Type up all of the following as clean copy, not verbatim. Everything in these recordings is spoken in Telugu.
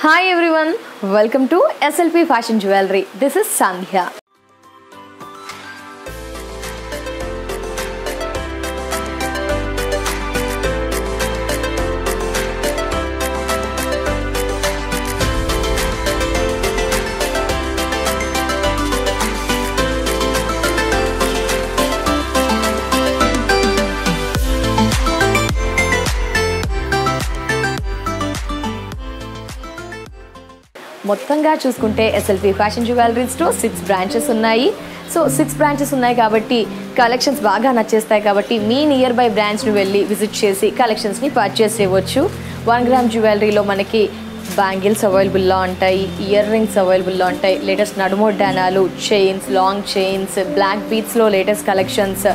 Hi everyone, welcome to SLP Fashion Jewelry. This is Sandhya. మొత్తంగా చూసుకుంటే SLP fashion jewellery store 6 branches ఉన్నాయి. సో 6 బ్రాంచెస్ ఉన్నాయి కాబట్టి కలెక్షన్స్ బాగా నచ్చేస్తాయి కాబట్టి మీ నియర్ బై బ్రాంచ్ని వెళ్ళి విజిట్ చేసి కలెక్షన్స్ని పర్చేస్ చేయవచ్చు. 1 గ్రామ్ జ్యువెలరీలో మనకి బ్యాంగిల్స్ అవైలబుల్లో ఉంటాయి, ఇయర్ రింగ్స్ అవైలబుల్లో ఉంటాయి, లేటెస్ట్ నడుమొడ్డానాలు, చైన్స్, లాంగ్ చైన్స్, బ్లాక్ బీట్స్లో లేటెస్ట్ కలెక్షన్స్,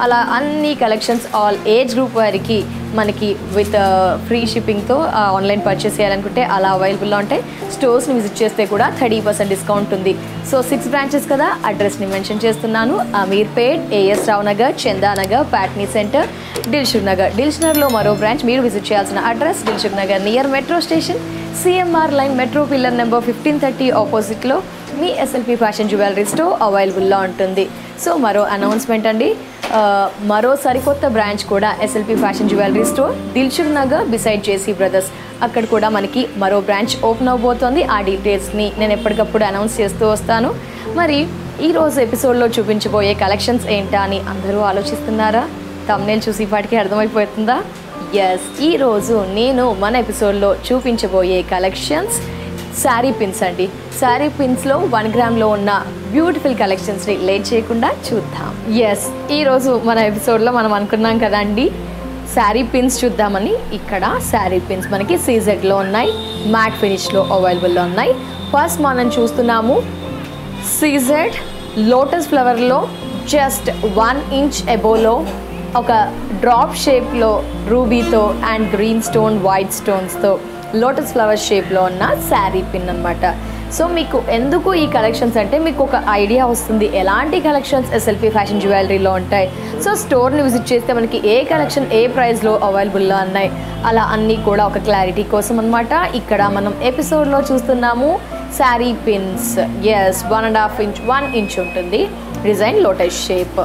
అలా అన్ని కలెక్షన్స్ ఆల్ ఏజ్ గ్రూప్ వారికి మనకి విత్ ఫ్రీ షిప్పింగ్తో ఆన్లైన్ పర్చేస్ చేయాలనుకుంటే అలా అవైలబుల్లో ఉంటాయి. స్టోర్స్ని విజిట్ చేస్తే కూడా 30% డిస్కౌంట్ ఉంది. సో 6 బ్రాంచెస్ కదా, అడ్రస్ని మెన్షన్ చేస్తున్నాను. అమీర్పేట్, ఏఎస్ రావు నగర్, చందానగర్, ప్యాట్నీ సెంటర్, దిల్సుఖ్ నగర్. దిల్సుఖ్ నగర్లో మరో బ్రాంచ్ మీరు విజిట్ చేయాల్సిన address Dilsukh Nagar near metro station, CMR line metro pillar number 1530 ఆపోజిట్లో మీ ఎస్ఎల్పి ఫ్యాషన్ జ్యువెలరీ స్టోర్ అవైలబుల్లో ఉంటుంది. సో మరో అనౌన్స్మెంట్ అండి, మరో సరికొత్త బ్రాంచ్ కూడా SLP fashion jewellery store Dilsukh Nagar beside JC Brothers, అక్కడ కూడా మనకి మరో బ్రాంచ్ ఓపెన్ అవబోతోంది. ఆ డీటెయిల్స్ని నేను ఎప్పటికప్పుడు అనౌన్స్ చేస్తూ వస్తాను. మరి ఈరోజు ఎపిసోడ్లో చూపించబోయే కలెక్షన్స్ ఏంటా అని అందరూ ఆలోచిస్తున్నారా? థంబ్నెయిల్ చూసి వాటికి అర్థమైపోతుందా? ఎస్, ఈరోజు నేను మన ఎపిసోడ్లో చూపించబోయే కలెక్షన్స్ శారీ పిన్స్ అండి. శారీ పిన్స్లో 1 గ్రామ్లో ఉన్న బ్యూటిఫుల్ కలెక్షన్స్ని లేట్ చేయకుండా చూద్దాం. ఎస్, ఈరోజు మన ఎపిసోడ్లో మనం అనుకున్నాం కదండి శారీ పిన్స్ చూద్దామని. ఇక్కడ శారీ పిన్స్ మనకి సీజెడ్లో ఉన్నాయి, మ్యాట్ ఫినిష్లో అవైలబుల్లో ఉన్నాయి. ఫస్ట్ మనం చూస్తున్నాము సీజెడ్ లోటస్ ఫ్లవర్లో జస్ట్ 1 ఇంచ్ ఎబోలో ఒక డ్రాప్ షేప్లో రూబీతో అండ్ గ్రీన్ స్టోన్, వైట్ స్టోన్స్తో లోటస్ ఫ్లవర్ షేప్లో ఉన్న శారీ పిన్ అనమాట. సో మీకు ఎందుకు ఈ కలెక్షన్స్ అంటే మీకు ఒక ఐడియా వస్తుంది ఎలాంటి కలెక్షన్స్ ఎస్ఎల్పి ఫ్యాషన్ జ్యువెలరీలో ఉంటాయి. సో స్టోర్ని విజిట్ చేస్తే మనకి ఏ కలెక్షన్ ఏ ప్రైస్లో అవైలబుల్లో ఉన్నాయి అలా అన్నీ కూడా ఒక క్లారిటీ కోసం అనమాట. ఇక్కడ మనం ఎపిసోడ్లో చూస్తున్నాము sari pins. Yes, 1.5 inch 1 inch ఉంటుంది డిజైన్ లోటస్ షేప్.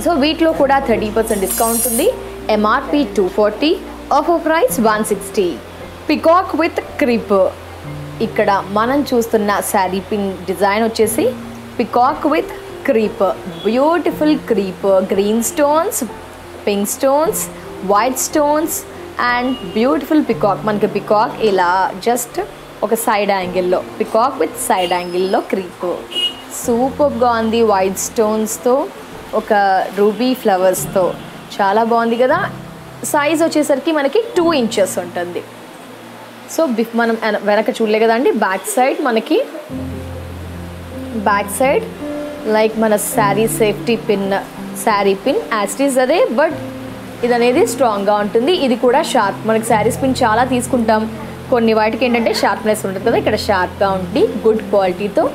సో వీటిలో కూడా 30% డిస్కౌంట్ ఉంది. MRP 240, offer price 160. Peacock with creep. ఇక్కడ మనం చూస్తున్న శారీ పిన్ డిజైన్ వచ్చేసి peacock with creep, beautiful creep, green stones, pink stones, white stones and beautiful peacock. మనకి పికాక్ ఇలా జస్ట్ ఒక సైడ్ యాంగిల్లో, పికాక్ విత్ సైడ్ యాంగిల్లో క్రీప్ సూపర్గా ఉంది. వైట్ స్టోన్స్తో ఒక రూబీ ఫ్లవర్స్తో చాలా బాగుంది కదా. సైజ్ వచ్చేసరికి మనకి 2 ఇంచెస్ ఉంటుంది. సో మనం వెనక చూడలే కదండి, బ్యాక్ సైడ్ మనకి బ్యాక్ సైడ్ లైక్ మన sari safety pin, sari pin యాస్టీస్ అదే, బట్ ఇది అనేది స్ట్రాంగ్గా ఉంటుంది. ఇది కూడా షార్ప్. మనకి శారీస్ పిన్ చాలా తీసుకుంటాం, కొన్ని వాటికి ఏంటంటే షార్ప్నెస్ ఉంటుంది కదా, ఇక్కడ షార్ప్గా ఉండి గుడ్ క్వాలిటీతో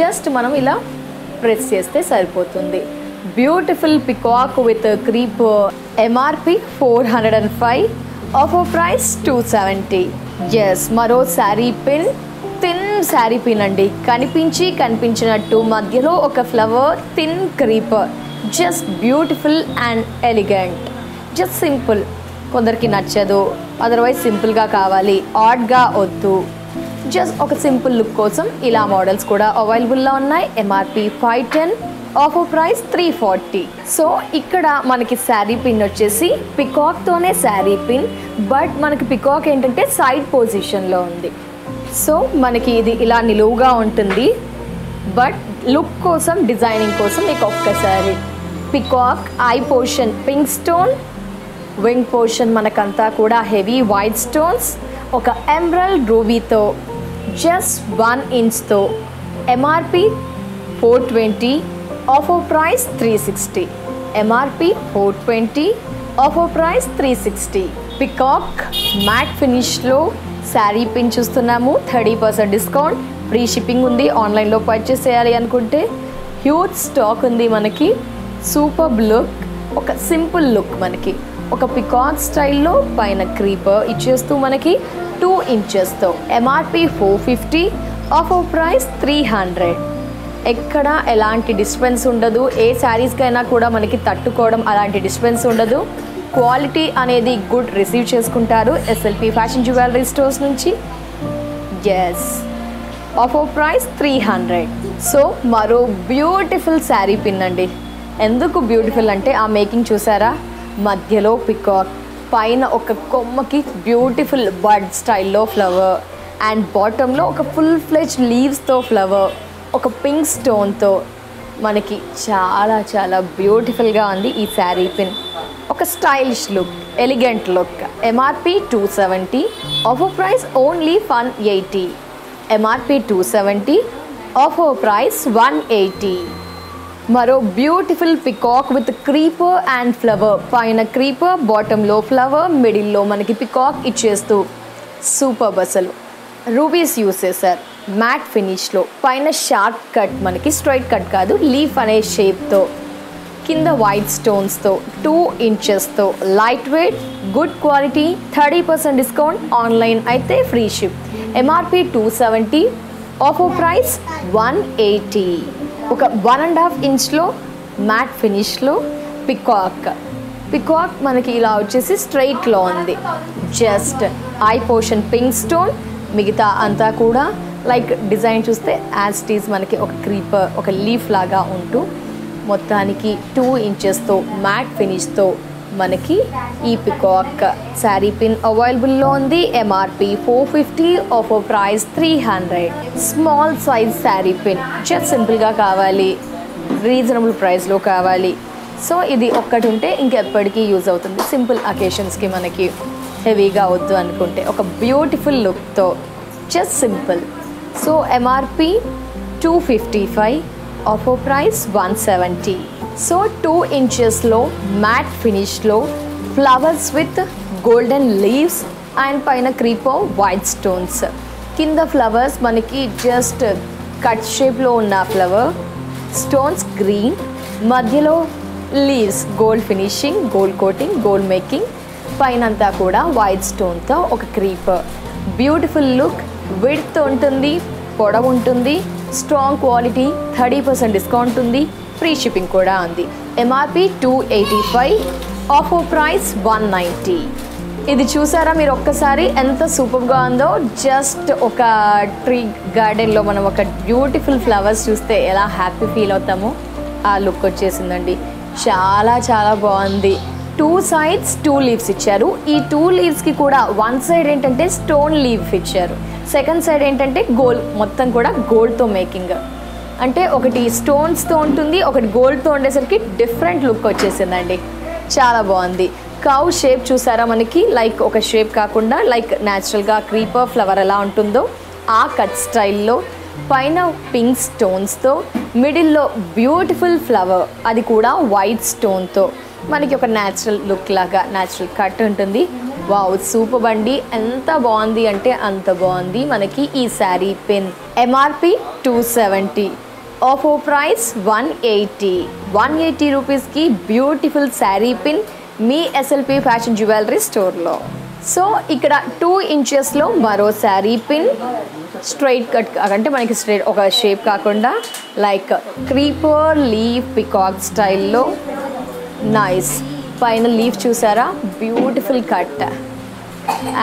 జస్ట్ మనం ఇలా ప్రెస్ చేస్తే సరిపోతుంది. Beautiful peacock with creep. MRP 405, offer price 270. Yes, మరో sari pin, thin sari pin అండి. కనిపించినట్టు మధ్యలో ఒక flower, thin creep, just beautiful and elegant. Just simple, కొందరికి నచ్చదు, అదర్వైజ్ సింపుల్గా కావాలి, ఆడ్గా వద్దు, జస్ట్ ఒక సింపుల్ లుక్ కోసం ఇలా మోడల్స్ కూడా అవైలబుల్లో ఉన్నాయి. MRP 510, offer price 340. సో ఇక్కడ మనకి శారీ పిన్ వచ్చేసి పికాక్తోనే శారీ పిన్, బట్ మనకి పికాక్ ఏంటంటే సైడ్ పొజిషన్లో ఉంది. సో మనకి ఇది ఇలా నిలువుగా ఉంటుంది, బట్ లుక్ కోసం, డిజైనింగ్ కోసం మీకు ఒక్కసారి peacock eye portion pink stone, wing portion మనకంతా కూడా హెవీ వైట్ స్టోన్స్, ఒక ఎమరల్డ్ రూబీతో జస్ట్ 1 ఇంచ్తో. MRP 420, offer price 360. MRP 420, offer price 360. Peacock matt ఫినిష్లో శారీ పిన్ చూస్తున్నాము. 30% డిస్కౌంట్, ఫ్రీ షిప్పింగ్ ఉంది. ఆన్లైన్లో పర్చేస్ చేయాలి అనుకుంటే హ్యూజ్ స్టాక్ ఉంది మనకి. సూపర్ లుక్, ఒక సింపుల్ లుక్, మనకి ఒక పికాక్ స్టైల్లో పైన క్రీపర్ ఇచ్చేస్తూ మనకి 2 ఇంచెస్తో MRP 450, ఆఫర్ ప్రైస్ 300. ఎక్కడ ఎలాంటి డిస్టర్బెన్స్ ఉండదు, ఏ శారీస్కైనా కూడా మనకి తట్టుకోవడం అలాంటి డిస్టర్బెన్స్ ఉండదు. క్వాలిటీ అనేది గుడ్ రిసీవ్ చేసుకుంటారు SLP ఫ్యాషన్ జ్యువెలరీ స్టోర్స్ నుంచి. Yes, offer price 300. సో మరో బ్యూటిఫుల్ శారీ పిన్ అండి. ఎందుకు బ్యూటిఫుల్ అంటే ఆ మేకింగ్ చూసారా, మధ్యలో పికాక్, పైన ఒక కొమ్మకి బ్యూటిఫుల్ బడ్ స్టైల్లో ఫ్లవర్, అండ్ బాటంలో ఒక ఫుల్ ఫ్లెజ్ లీవ్స్తో ఫ్లవర్, ఒక పింక్ స్టోన్తో మనకి చాలా చాలా బ్యూటిఫుల్గా ఉంది ఈ శారీ పిన్. ఒక stylish look, elegant look. MRP 270, offer price only 180. MRP 270, offer price 180. మరో beautiful peacock with creeper and flower, పైన క్రీపర్, బాటంలో ఫ్లవర్, మిడిల్లో మనకి పికాక్ ఇచ్చేస్తూ సూపర్. అసలు రూబీస్ యూస్ చేశారు మ్యాట్ ఫినిష్లో, పైన షార్ప్ కట్, మనకి స్ట్రైట్ కట్ కాదు, లీఫ్ అనే షేప్తో, కింద వైట్ స్టోన్స్తో, 2 ఇంచెస్తో, light weight, good quality, 30% discount, online అయితే free ship. MRP 270, offer price 180. ఒక 1.5 ఇంచ్లో మ్యాట్ ఫినిష్లో పికాక్ మనకి ఇలా వచ్చేసి స్ట్రైట్లో ఉంది. Just I portion pink stone, మిగతా అంతా కూడా లైక్ డిజైన్ చూస్తే యాజ్ ఇట్ ఈజ్ మనకి ఒక క్రీపర్, ఒక లీఫ్ లాగా ఉంటూ మొత్తానికి 2 ఇంచెస్తో మ్యాట్ ఫినిష్తో మనకి ఈ పికాక్ శారీ పిన్ అవైలబుల్లో ఉంది. MRP 450, offer price 300. Small size sari pin, just సింపుల్గా కావాలి, రీజనబుల్ ప్రైస్లో కావాలి. సో ఇది ఒక్కటి ఉంటే ఇంకెప్పటికీ యూజ్ అవుతుంది. సింపుల్ అకేషన్స్కి మనకి హెవీగా వద్దు అనుకుంటే ఒక బ్యూటిఫుల్ లుక్తో, just simple. So MRP 255, offer price 170. So 2 ఇంచెస్లో మ్యాట్ ఫినిష్లో flowers with golden leaves and పైన క్రీపర్, వైట్ స్టోన్స్, కింద ఫ్లవర్స్ మనకి జస్ట్ కట్ షేప్లో ఉన్న ఫ్లవర్, స్టోన్స్ గ్రీన్, మధ్యలో leaves gold finishing, gold coating, gold making, పైనంతా కూడా వైట్ స్టోన్తో ఒక క్రీపర్. బ్యూటిఫుల్ లుక్, విడ్త్ ఉంటుంది, పొడవు ఉంటుంది, స్ట్రాంగ్ క్వాలిటీ, 30% డిస్కౌంట్ ఉంది, ఫ్రీ షిప్పింగ్ కూడా ఉంది. MRP 285, offer price 190. ఇది చూసారా మీరు ఒక్కసారి ఎంత సూపర్గా ఉందో. జస్ట్ ఒక ట్రీ గార్డెన్లో మనం ఒక బ్యూటిఫుల్ ఫ్లవర్స్ చూస్తే ఎలా హ్యాపీ ఫీల్ అవుతామో ఆ లుక్ వచ్చేసిందండి. చాలా చాలా బాగుంది. 2 sides 2 లీవ్స్ ఇచ్చారు. ఈ 2 లీవ్స్కి కూడా 1 సైడ్ ఏంటంటే స్టోన్ లీవ్ ఇచ్చారు, సెకండ్ సైడ్ ఏంటంటే గోల్డ్, మొత్తం కూడా గోల్డ్తో మేకింగ్. అంటే ఒకటి స్టోన్స్తో ఉంటుంది, ఒకటి గోల్డ్తో ఉండేసరికి డిఫరెంట్ లుక్ వచ్చేసిందండి. చాలా బాగుంది. కౌ షేప్ చూసారా మనకి, లైక్ ఒక షేప్ కాకుండా లైక్ న్యాచురల్గా క్రీపర్ ఫ్లవర్ ఎలా ఉంటుందో ఆ కట్ స్టైల్లో, పైన పింక్ స్టోన్స్తో, మిడిల్లో బ్యూటిఫుల్ ఫ్లవర్, అది కూడా వైట్ స్టోన్తో మనకి ఒక న్యాచురల్ లుక్ లాగా న్యాచురల్ కట్ ఉంటుంది. వావ్, సూపర్ బండి, ఎంత బాగుంది అంటే అంత బాగుంది మనకి ఈ sari pin. MRP 270, offer price 180. 180 రూపీస్కి బ్యూటిఫుల్ శారీ పిన్ మీ SLP ఫ్యాషన్ జ్యువెలరీ స్టోర్లో. సో ఇక్కడ 2 ఇంచెస్లో మరో శారీ పిన్, స్ట్రైట్ కట్ అంటే మనకి స్ట్రైట్ ఒక షేప్ కాకుండా లైక్ క్రీపర్ లీఫ్ పికాక్ స్టైల్లో, నైస్. పైన లీఫ్ చూసారా, బ్యూటిఫుల్ కట్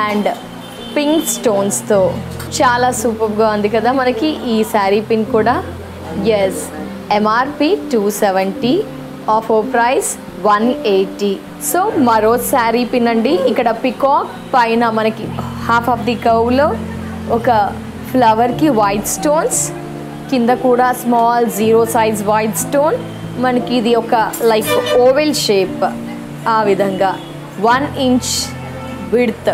అండ్ పింక్ స్టోన్స్తో చాలా సూపర్గా ఉంది కదా మనకి ఈ శారీ పిన్ కూడా. Yes, MRP 270, offer price 180. So మరో శారీ పిన్ అండి. ఇక్కడ పికాక్ పైన మనకి హాఫ్ ఆఫ్ ది కర్వ్లో ఒక ఫ్లవర్కి వైట్ స్టోన్స్, కింద కూడా స్మాల్ 0 సైజ్ వైట్ స్టోన్, మనకి ఇది ఒక లైక్ ఓవెల్ షేప్, ఆ విధంగా 1 ఇంచ్ విడ్త్,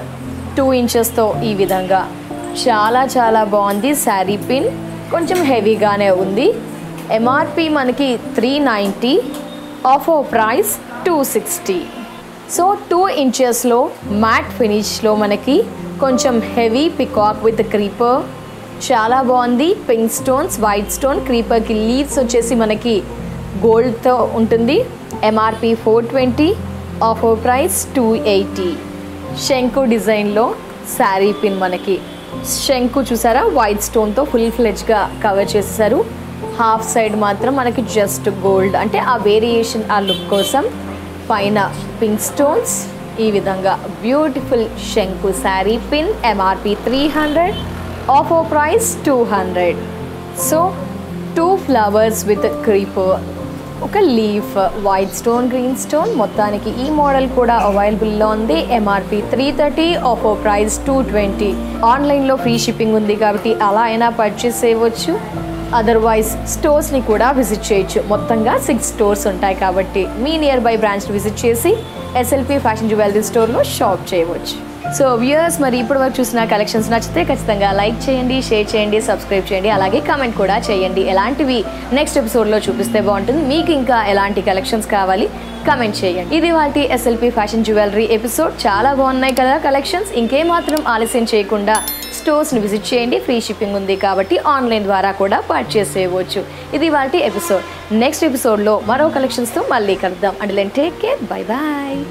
2 ఇంచెస్తో ఈ విధంగా చాలా చాలా బాగుంది శారీ పిన్. కొంచెం హెవీగానే ఉంది. MRP మనకి 390, ఆఫర్ ప్రైస్ 260. సో 2 ఇంచెస్లో మ్యాట్ ఫినిష్లో మనకి కొంచెం హెవీ పికాక్ విత్ క్రీపర్, చాలా బాగుంది. పింక్ స్టోన్స్, వైట్ స్టోన్, క్రీపర్కి లీవ్స్ వచ్చేసి మనకి గోల్డ్తో ఉంటుంది. MRP 420, offer price 280. శంకు డిజైన్లో శారీ పిన్ మనకి శంకు చూసారా వైట్ స్టోన్తో ఫుల్ ఫ్లెడ్జ్గా కవర్ చేసేసారు. హాఫ్ సైడ్ మాత్రం మనకి జస్ట్ గోల్డ్ అంటే ఆ వేరియేషన్ ఆ లుక్ కోసం పైన పింక్ స్టోన్స్ ఈ విధంగా బ్యూటిఫుల్ శంకు sari pin. MRP 300, offer price 200. So 2 flowers with creeper, ఒక leaf, white stone, green stone. మొత్తానికి ఈ మోడల్ కూడా అవైలబుల్లో ఉంది. MRP 330, offer price 220. ఆన్లైన్లో ఫ్రీ షిప్పింగ్ ఉంది కాబట్టి అలా అయినా పర్చేస్ చేయవచ్చు. అదర్వైజ్ స్టోర్స్ని కూడా విజిట్ చేయొచ్చు. మొత్తంగా 6 స్టోర్స్ ఉంటాయి కాబట్టి మీ నియర్ బై బ్రాంచ్ని విజిట్ చేసి ఎస్ఎల్పి ఫ్యాషన్ జ్యువెలరీ స్టోర్లో షాప్ చేయవచ్చు. సో వ్యూయర్స్, మరి ఇప్పటి వరకు చూసిన కలెక్షన్స్ నచ్చితే ఖచ్చితంగా లైక్ చేయండి, షేర్ చేయండి, సబ్స్క్రైబ్ చేయండి, అలాగే కామెంట్ కూడా చేయండి. ఎలాంటివి నెక్స్ట్ ఎపిసోడ్లో చూపిస్తే బాగుంటుంది, మీకు ఇంకా ఎలాంటి కలెక్షన్స్ కావాలి కామెంట్ చేయండి. ఇది వాటి ఎస్ఎల్పి ఫ్యాషన్ జ్యువెలరీ ఎపిసోడ్. చాలా బాగున్నాయి కదా కలెక్షన్స్. ఇంకేమాత్రం ఆలస్యం చేయకుండా స్టోర్స్ని విజిట్ చేయండి. ఫ్రీ షిప్పింగ్ ఉంది కాబట్టి ఆన్లైన్ ద్వారా కూడా పర్చేస్ చేయవచ్చు. ఇది వాటి ఎపిసోడ్. నెక్స్ట్ ఎపిసోడ్లో మరో కలెక్షన్స్తో మళ్ళీ కలుద్దాం. Until then take care, bye bye.